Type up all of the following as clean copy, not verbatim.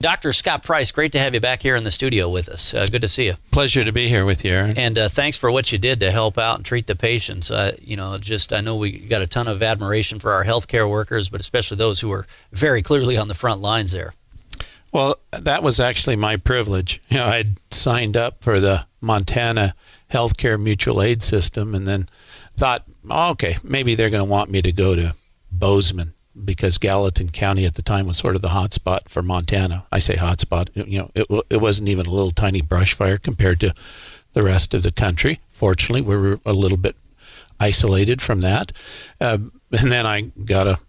Dr. Scott Price, great to have you back here in the studio with us. Good to see you. Pleasure to be here with you, Aaron. And thanks for what you did to help out and treat the patients. I know we got a ton of admiration for our healthcare workers, but especially those who are very clearly on the front lines there. Well, that was actually my privilege. I'd signed up for the Montana Healthcare Mutual Aid System and then thought, okay, maybe they're going to want me to go to Bozeman, because Gallatin County at the time was sort of the hot spot for Montana. I say hot spot, it wasn't even a little tiny brush fire compared to the rest of the country. Fortunately, we were a little bit isolated from that. And then I got a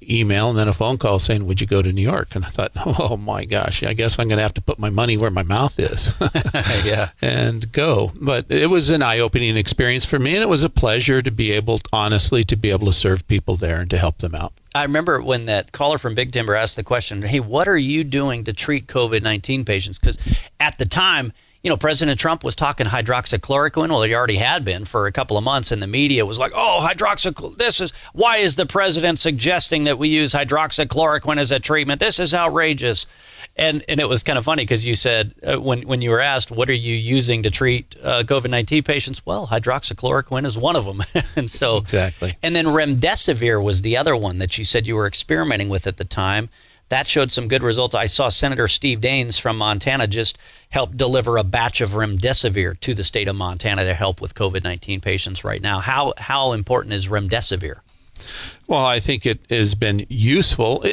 email and then a phone call saying, would you go to New York? And I thought, oh my gosh, I guess I'm going to have to put my money where my mouth is. Yeah. And go. But it was an eye-opening experience for me, and it was a pleasure to be able, honestly, to be able to serve people there and to help them out. I remember when that caller from Big Timber asked the question, hey, what are you doing to treat COVID-19 patients? Because at the time, President Trump was talking hydroxychloroquine. Well, he already had been for a couple of months, and the media was like, oh, why is the president suggesting that we use hydroxychloroquine as a treatment? This is outrageous. And it was kind of funny because you said, when you were asked, what are you using to treat COVID-19 patients? Well, hydroxychloroquine is one of them. And so, exactly. And then remdesivir was the other one that you said you were experimenting with at the time. That showed some good results. I saw Senator Steve Daines from Montana just help deliver a batch of remdesivir to the state of Montana to help with COVID-19 patients right now. How important is remdesivir? Well, I think it has been useful.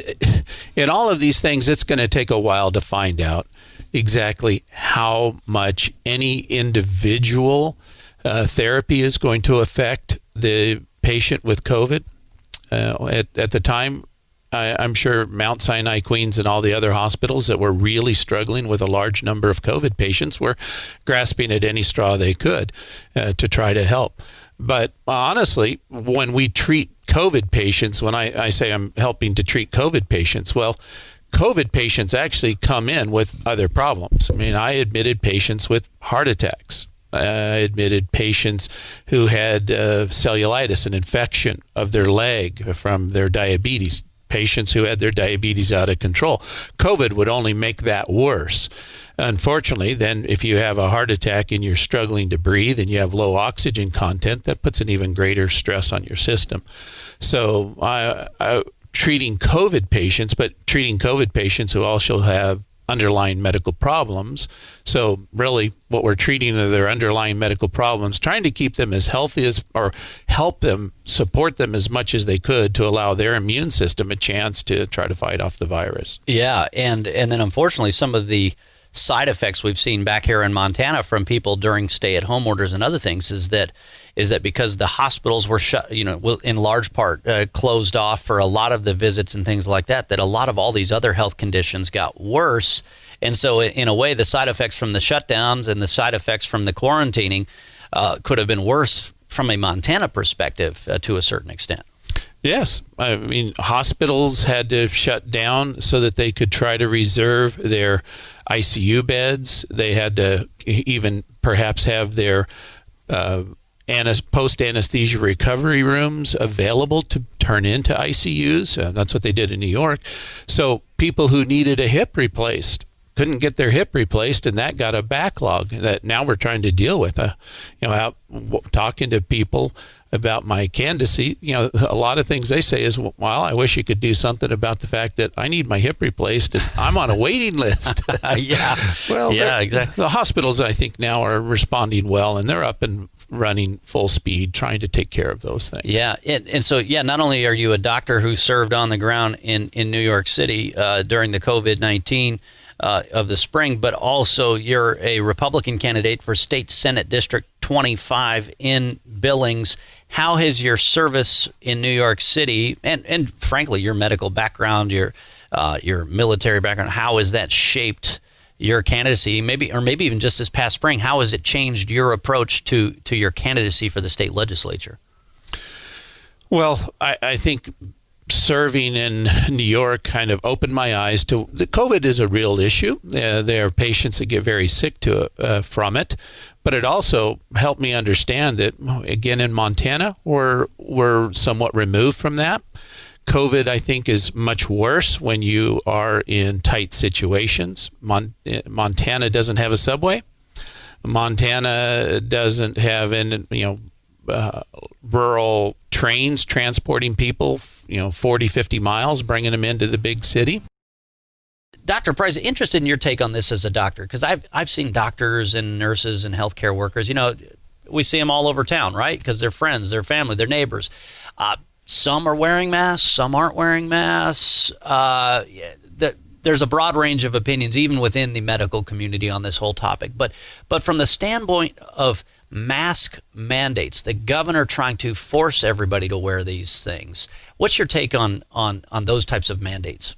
In all of these things, it's going to take a while to find out exactly how much any individual therapy is going to affect the patient with COVID. At the time, I'm sure Mount Sinai Queens and all the other hospitals that were really struggling with a large number of COVID patients were grasping at any straw they could to try to help. But honestly, when we treat COVID patients, when I say I'm helping to treat COVID patients, well, COVID patients actually come in with other problems. I mean, I admitted patients with heart attacks. I admitted patients who had cellulitis, an infection of their leg from their diabetes. Patients who had their diabetes out of control. COVID would only make that worse. Unfortunately, then if you have a heart attack and you're struggling to breathe and you have low oxygen content, that puts an even greater stress on your system. So treating COVID patients who also have underlying medical problems. So really what we're treating are their underlying medical problems, trying to keep them as healthy as, or help them, support them as much as they could to allow their immune system a chance to try to fight off the virus. Yeah, and then unfortunately some of the side effects we've seen back here in Montana from people during stay-at-home orders and other things is that because the hospitals were shut, in large part closed off for a lot of the visits and things like that a lot of all these other health conditions got worse. And so in a way, the side effects from the shutdowns and the side effects from the quarantining could have been worse from a Montana perspective to a certain extent. Yes. I mean, hospitals had to shut down so that they could try to reserve their ICU beds. They had to even perhaps have their post-anesthesia recovery rooms available to turn into ICUs. That's what they did in New York. So people who needed a hip replaced couldn't get their hip replaced, and that got a backlog that now we're trying to deal with. Talking to people about my candidacy, a lot of things they say is, well, I wish you could do something about the fact that I need my hip replaced and I'm on a waiting list. Yeah. Well, yeah, exactly. The hospitals, I think, now are responding well, and they're up and running full speed trying to take care of those things. Yeah. And so, not only are you a doctor who served on the ground in New York City during the COVID-19 of the spring, but also you're a Republican candidate for State Senate District 25 in Billings. How has your service in New York City and frankly your medical background, your military background, how has that shaped your candidacy? Maybe even just this past spring, how has it changed your approach to your candidacy for the state legislature? Well, I think serving in New York kind of opened my eyes to the COVID is a real issue. There are patients that get very sick from it, but it also helped me understand that, again, in Montana, we're somewhat removed from that. COVID, I think, is much worse when you are in tight situations. Montana doesn't have a subway. Montana doesn't have rural trains transporting people, 40, 50 miles, bringing them into the big city. Dr. Price, interested in your take on this as a doctor, because I've seen doctors and nurses and healthcare workers. We see them all over town, right? Because they're friends, their family, their neighbors. Some are wearing masks, some aren't wearing masks. There's a broad range of opinions, even within the medical community, on this whole topic. But from the standpoint of mask mandates, the governor trying to force everybody to wear these things, what's your take on those types of mandates?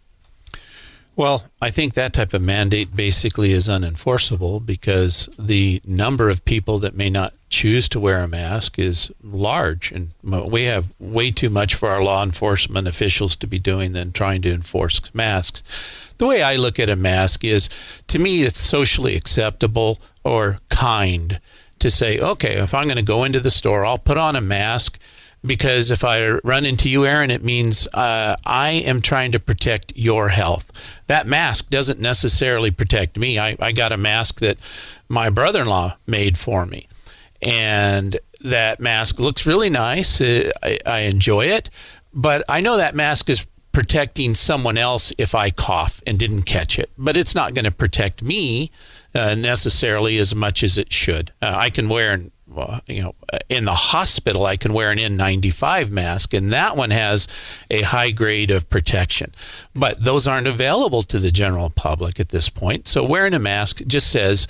Well, I think that type of mandate basically is unenforceable because the number of people that may not choose to wear a mask is large. And we have way too much for our law enforcement officials to be doing than trying to enforce masks. The way I look at a mask is, to me, it's socially acceptable or kind to say, okay, if I'm going to go into the store, I'll put on a mask. Because if I run into you, Aaron, it means I am trying to protect your health. That mask doesn't necessarily protect me. I got a mask that my brother-in-law made for me. And that mask looks really nice. I enjoy it. But I know that mask is protecting someone else if I cough and didn't catch it. But it's not going to protect me necessarily as much as it should. I can wear in the hospital, I can wear an N95 mask, and that one has a high grade of protection. But those aren't available to the general public at this point. So wearing a mask just says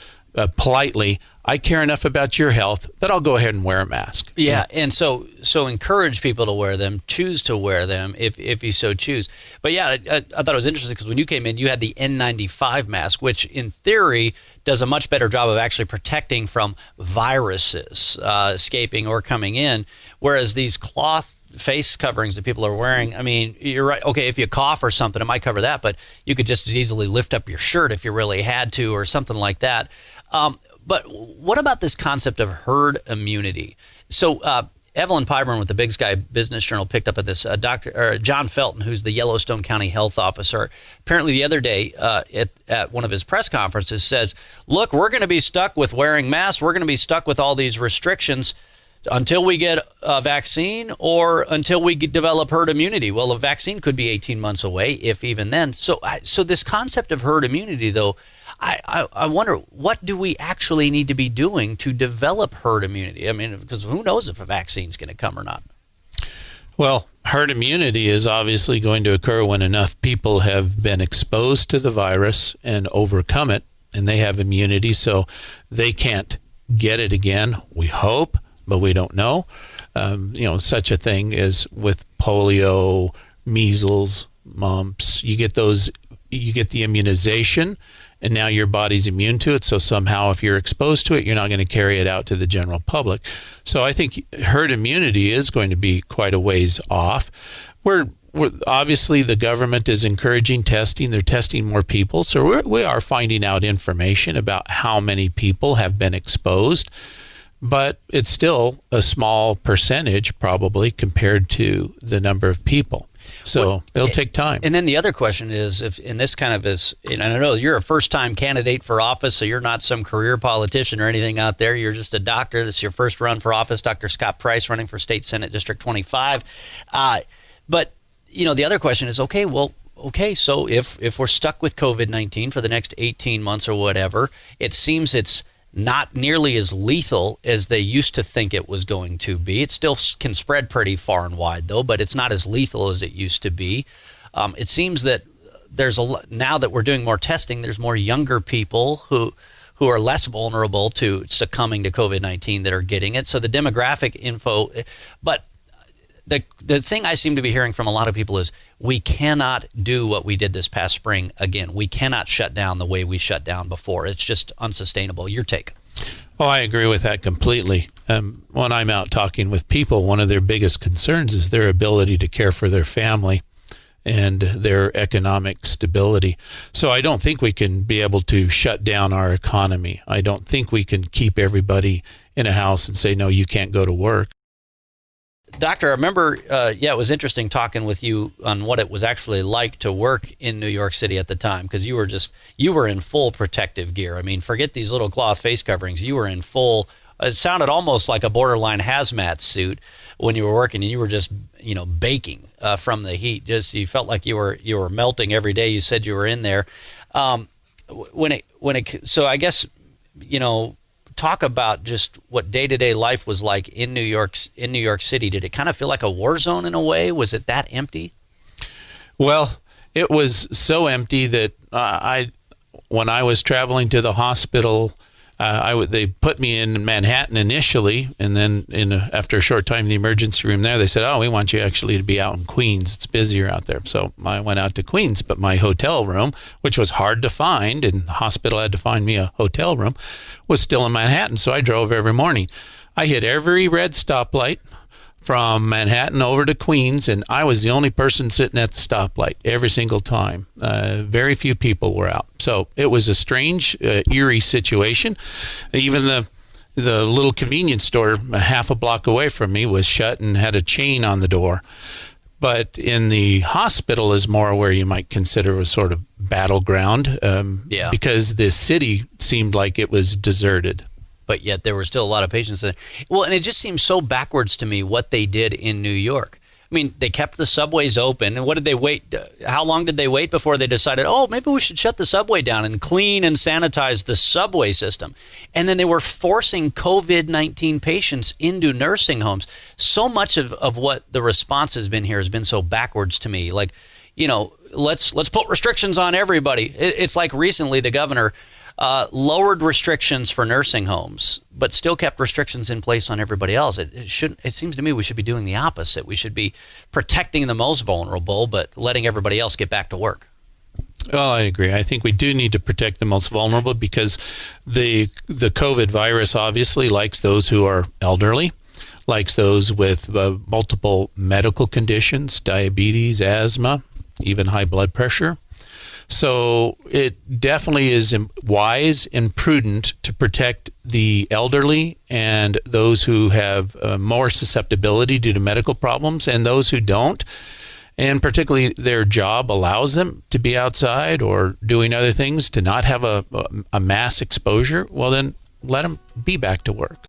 politely, I care enough about your health that I'll go ahead and wear a mask. Yeah, and so encourage people to wear them, choose to wear them if you so choose. But yeah, I thought it was interesting because when you came in, you had the N95 mask, which in theory does a much better job of actually protecting from viruses escaping or coming in, whereas these cloth face coverings that people are wearing, I mean, you're right. Okay, if you cough or something, it might cover that, but you could just as easily lift up your shirt if you really had to or something like that. But what about this concept of herd immunity? So Evelyn Pyburn with the Big Sky Business Journal picked up at this. John Felton, who's the Yellowstone County Health Officer, apparently the other day at one of his press conferences says, look, we're going to be stuck with wearing masks. We're going to be stuck with all these restrictions until we get a vaccine or until we develop herd immunity. Well, a vaccine could be 18 months away, if even then. So this concept of herd immunity, though, I wonder, what do we actually need to be doing to develop herd immunity? I mean, because who knows if a vaccine's going to come or not? Well, herd immunity is obviously going to occur when enough people have been exposed to the virus and overcome it, and they have immunity, so they can't get it again, we hope, but we don't know. Such a thing as with polio, measles, mumps, you get the immunization, and now your body's immune to it. So somehow if you're exposed to it, you're not going to carry it out to the general public. So I think herd immunity is going to be quite a ways off. We're obviously, the government is encouraging testing. They're testing more people. So we are finding out information about how many people have been exposed. But it's still a small percentage probably compared to the number of people. So it'll take time. And then the other question is, if in this kind of is, and I know you're a first-time candidate for office, so you're not some career politician or anything out there. You're just a doctor. This is your first run for office. Dr. Scott Price, running for State Senate District 25. But the other question is, so if we're stuck with COVID-19 for the next 18 months or whatever, it seems it's not nearly as lethal as they used to think it was going to be. It still can spread pretty far and wide, though, but it's not as lethal as it used to be. It seems that now that we're doing more testing, there's more younger people who are less vulnerable to succumbing to COVID-19 that are getting it. So the demographic info, but the thing I seem to be hearing from a lot of people is we cannot do what we did this past spring again. We cannot shut down the way we shut down before. It's just unsustainable. Your take? Oh, I agree with that completely. When I'm out talking with people, one of their biggest concerns is their ability to care for their family and their economic stability. So I don't think we can be able to shut down our economy. I don't think we can keep everybody in a house and say, no, you can't go to work. Doctor, I remember, it was interesting talking with you on what it was actually like to work in New York City at the time, because you were in full protective gear. I mean, forget these little cloth face coverings. You were in full, it sounded almost like a borderline hazmat suit when you were working, and you were just, baking from the heat. Just, you felt like you were melting every day. You said you were in there. So I guess, talk about just what day-to-day life was like in New York City. Did it kind of feel like a war zone in a way? Was it that empty? Well, it was so empty that when I was traveling to the hospital, they put me in Manhattan initially, and then after a short time in the emergency room there, they said, "Oh, we want you actually to be out in Queens. It's busier out there." So I went out to Queens, but my hotel room, which was hard to find, and the hospital had to find me a hotel room, was still in Manhattan. So I drove every morning. I hit every red stoplight from Manhattan over to Queens, and I was the only person sitting at the stoplight every single time. Very few people were out. So it was a strange, eerie situation. Even the little convenience store a half a block away from me was shut and had a chain on the door. But in the hospital is more where you might consider a sort of battleground, because the city seemed like it was deserted. But yet there were still a lot of patients there. Well, and it just seems so backwards to me what they did in New York. I mean, they kept the subways open, and what did they wait? How long did they wait before they decided, oh, maybe we should shut the subway down and clean and sanitize the subway system? And then they were forcing COVID-19 patients into nursing homes. So much of what the response has been here has been so backwards to me. Like, let's put restrictions on everybody. It's like recently the governor lowered restrictions for nursing homes, but still kept restrictions in place on everybody else. It seems to me we should be doing the opposite. We should be protecting the most vulnerable, but letting everybody else get back to work. Well, I agree. I think we do need to protect the most vulnerable, because the COVID virus obviously likes those who are elderly, likes those with multiple medical conditions, diabetes, asthma, even high blood pressure. So it definitely is wise and prudent to protect the elderly and those who have more susceptibility due to medical problems, and those who don't, and particularly their job allows them to be outside or doing other things to not have a mass exposure. Well, then let them be back to work.